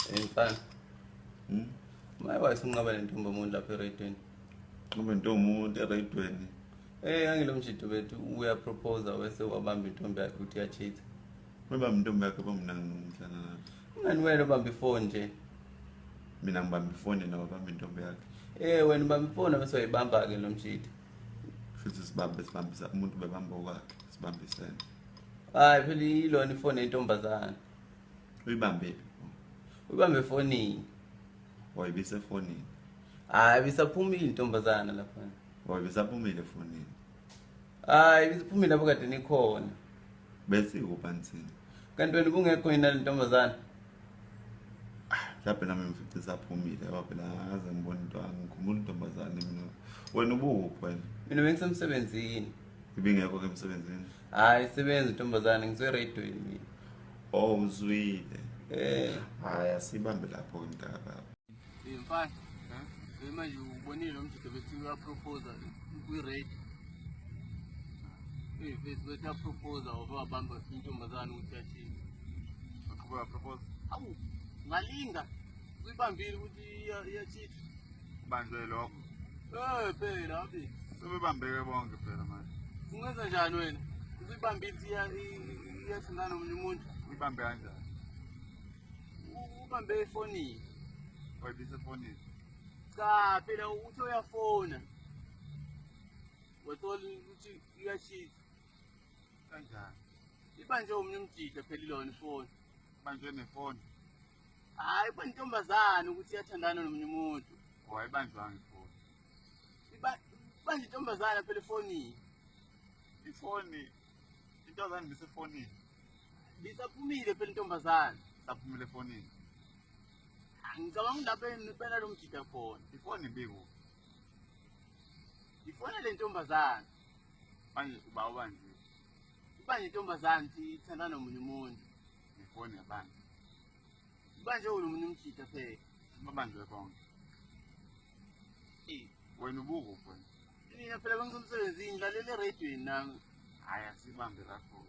Mfana. Mayiwase unqaba lentombi umuntu lapha eRedweni. Ngoba intombi umuntu eRedweni. Angilo mshito bethu uya propose wese wabamba intombi yakhe ukuthi yachitha. Ubamba intombi yakhe bomna ngihlala nayo. Ngani wena ubamba ifoni nje? Mina ngibamba ifoni nawe ubamba intombi yakhe. Wena ubamba ifoni bese uyibamba ke lo mshito. Futhi sibambisa umuntu bebamba okwakhe, sibambisene. Hayi phela ilona ifoni yentombazana. Uyibambe. Ubambe efonini. Wayibise efonini. Hayi bisaphumile intombazana lapha. Wayibisaphumile efonini. Hayi bisaphumile lapho kade nikhona. Bese ukupansini. Kanti wena ubungekho yina lentombazana? Mhlawumbe nami mfithi saphumile ngoba phela ngaze ngibona into angikhumbula intombazane mina. Wena ubuphi wena? Mina bengisemsebenzini. Ibingekho ke emsebenzini. Hayi sebenza intombazane ngiseRedweni mina. Oh uzwile. Hayi asibambe lapho ke mntaka. Mfana. Manje ubonile lo mjito bethi uyapropose kwi-radio. Bethi uyapropose wabamba intombazane ukuthi yathini. Uqhubeka propose. Awu ngalinga uyibambile ukuthi iyachitha. Banjwe lokho. Phela abi. Sebebambeke bonke phela manje. Ungenza njani wena? Uyibambile iyathindana nomunye umuntu. Uyibambe kanjani? Ubambe efonini. Wayibise efonini. Cha phela uthi uyafona. Wathola ukuthi iyachitha. Kanjani? Ibanje omunye umjito phela ilona ifoni. Banjwe nefoni. Hayi bantomazana ukuthi iyathandana nomunye umuntu. Wayibanjwanga ifoni. Ibanje intombazana phela efonini. Ifoni. Intombazane bisefonini. Bisaphumile phela intombazana. Saphumile efonini. Ngicabanga lapha phela lo mjito khona. Ifoni biku. Ifona le ntombazana. Manje uba ubanje. Ibanje intombazana ithi ithandana nomunye umuntu. Ifoni yabanje. Ibanje omunye umjito phela. Babanjwe bonke. Wena ubukuphi wena? Mina phela bengisemsebenzini lalela eRedweni nami. Hayi asibambe lapho.